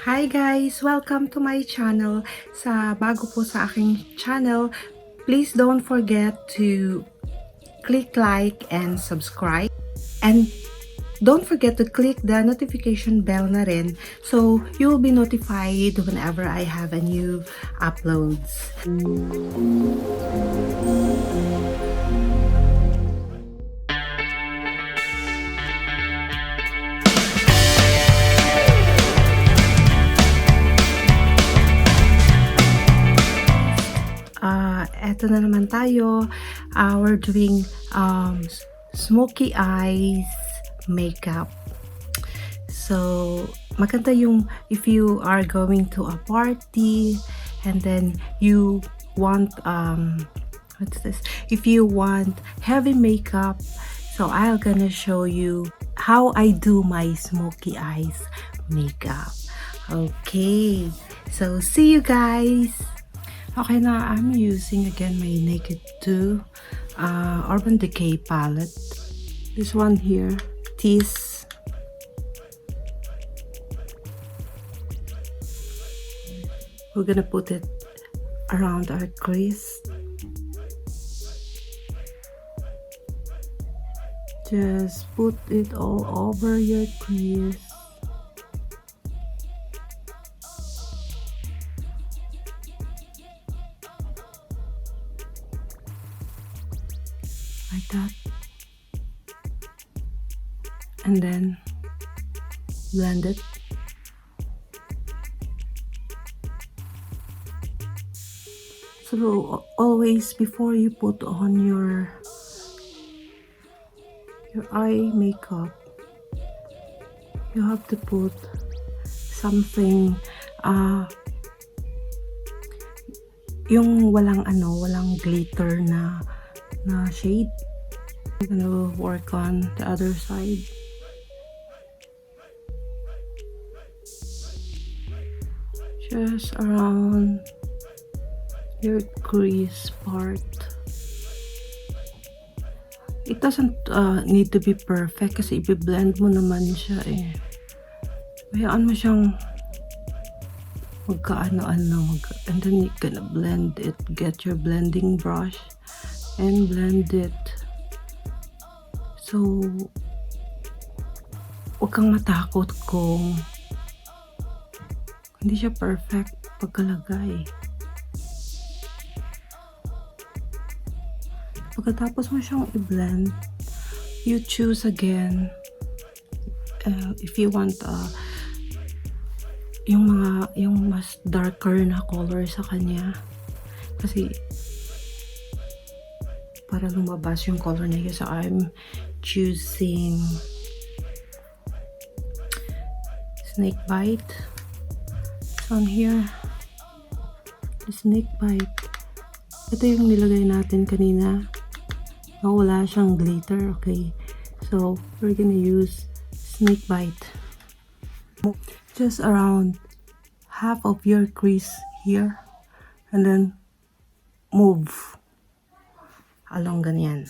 Hi guys! Welcome to my channel. Bago po sa aking channel, please don't forget to click like and subscribe. And don't forget to click the notification bell na rin so you'll be notified whenever I have a new uploads. Eto na naman tayo. We're doing smoky eyes makeup. So, maganda yung if you are going to a party and then you want what's this? If you want heavy makeup, so I'm gonna show you how I do my smoky eyes makeup. Okay, so see you guys. Okay na, I'm using again my NAKED2 Urban Decay palette. This one here, tease. We're gonna put it around our crease. Just put it all over your crease. Like that, and then blend it. So always before you put on your eye makeup, you have to put something yung walang glitter na shade. I'm gonna work on the other side. Just around your crease part. It doesn't need to be perfect kasi i-blend mo naman siya eh. Hayaan mo siyang magkaano-ano, and then you gonna blend it. Get your blending brush and blend it. So, huwag kang matakot kung hindi siya perfect pagkalagay. Pagkatapos mo siyang i-blend, you choose again if you want yung mas darker na color sa kanya. Kasi para lumabas yung color niya. So I'm choosing snakebite. It's on here. The snakebite. Ito yung nilagay natin kanina. Wala siyang glitter. Okay. So we're gonna use snakebite. Just around half of your crease here. And then move along ganyan.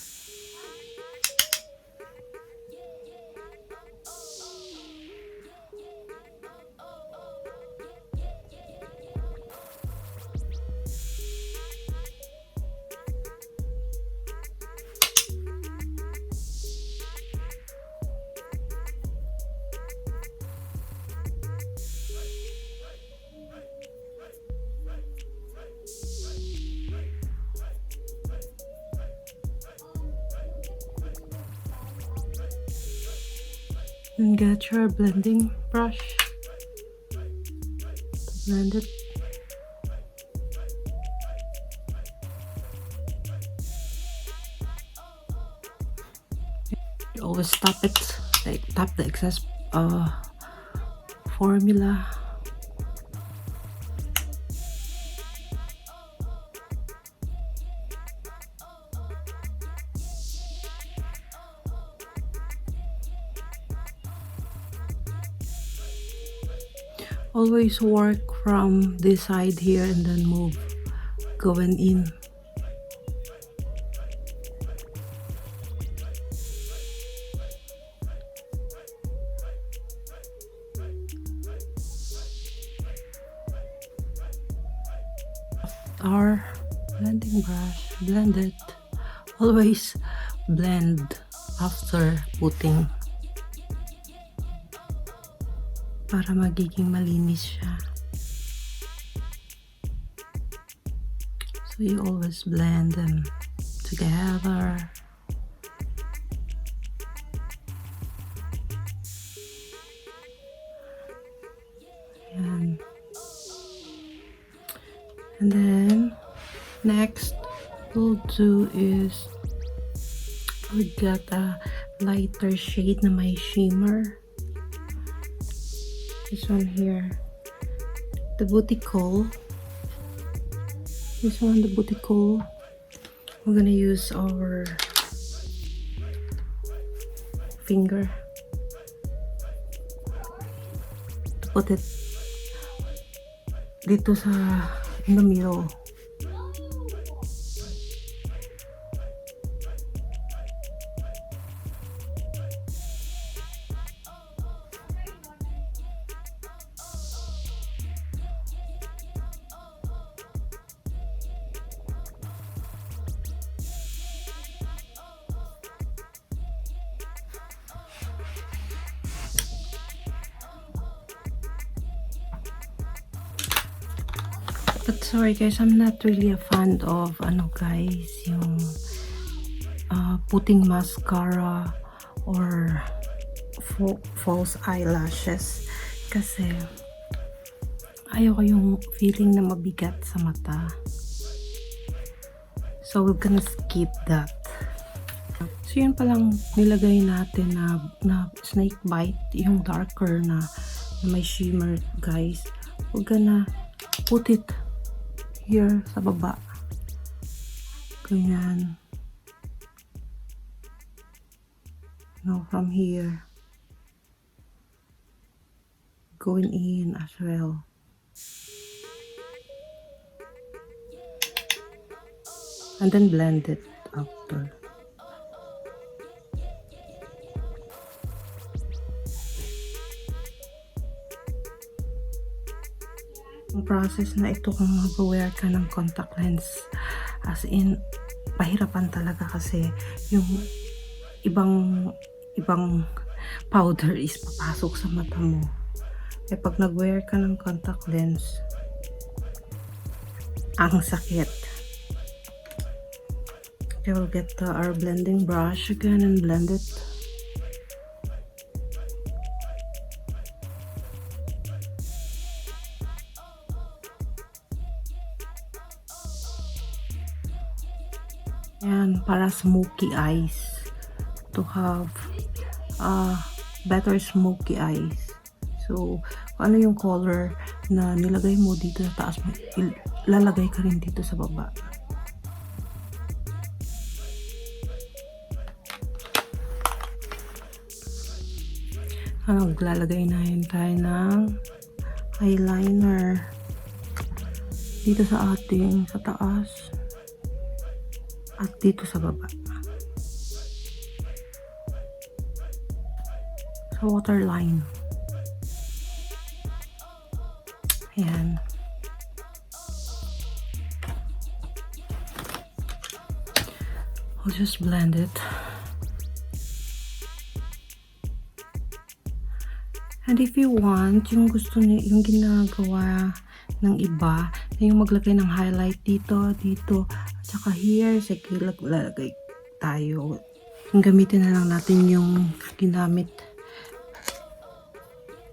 And get your blending brush to blend it. You always tap it, like tap the excess formula. Always work from this side here and then move going in. our blending brush. Blend it. Always blend after putting para magiging malinis siya. So you always blend them together. And then next we'll do is we got a lighter shade na may shimmer. This one here, the bootycall. This one, the bootycall. We're gonna use our finger to put it dito sa in the middle. But sorry guys, I'm not really a fan of guys, yung putting mascara or false eyelashes kasi ayoko yung feeling na mabigat sa mata. So we're gonna skip that. So yun palang nilagay natin na snakebite, yung darker na may shimmer guys. We're gonna put it here sa baba. Ganyan. No, from here. Going in as well. And then blend it after. Ang process na ito kung mag-wear ka ng contact lens, as in pahirapan talaga kasi yung ibang powder is papasok sa mata mo. Eh pag nag-wear ka ng contact lens, ang sakit. Okay, we'll get our blending brush again and blend it. Yan, para smoky eyes. To have better smoky eyes. So, kung ano yung color na nilagay mo dito sa taas, lalagay ka rin dito sa baba. Maglalagay na yun tayo ng eyeliner dito sa ating sa taas at dito sa baba. Sa waterline. Ayan. I'll just blend it. And if you want, yung gusto niyo, yung ginagawa ng iba, na yung maglagay ng highlight dito, dito, at saka here, sa kilak, lalagay tayo. Yung gamitin na lang natin yung ginamit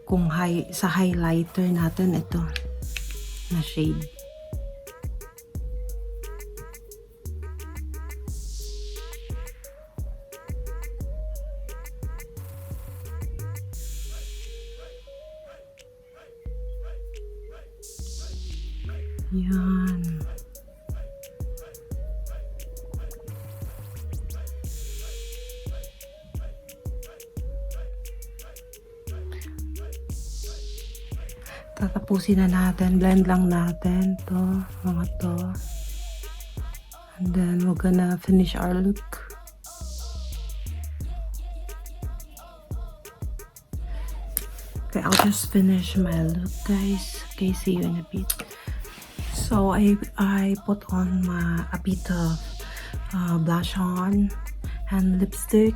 kung sa highlighter natin, ito, na shade. Yan. Tatapusin na natin. Blend lang natin to, mga to. And then we're gonna finish our look. Okay, I'll just finish my look, guys. Okay, see you in a bit. So I put on a bit of blush on and lipstick.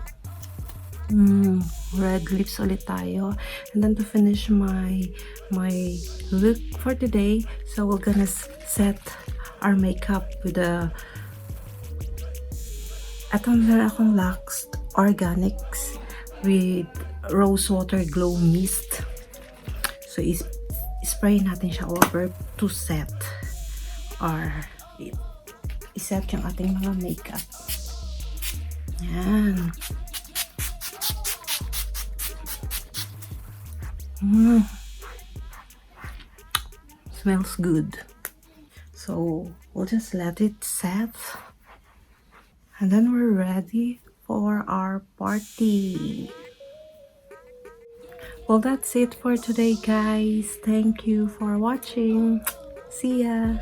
Red lips ulit tayo. And then to finish my look for today, so we're gonna set our makeup with the atong meron akong Lux Organics with Rose Water Glow Mist. So spray natin siya over to set or iset yung ating mga makeup. Yan. Smells good. So we'll just let it set. And then we're ready for our party. Well, that's it for today, guys. Thank you for watching. See ya.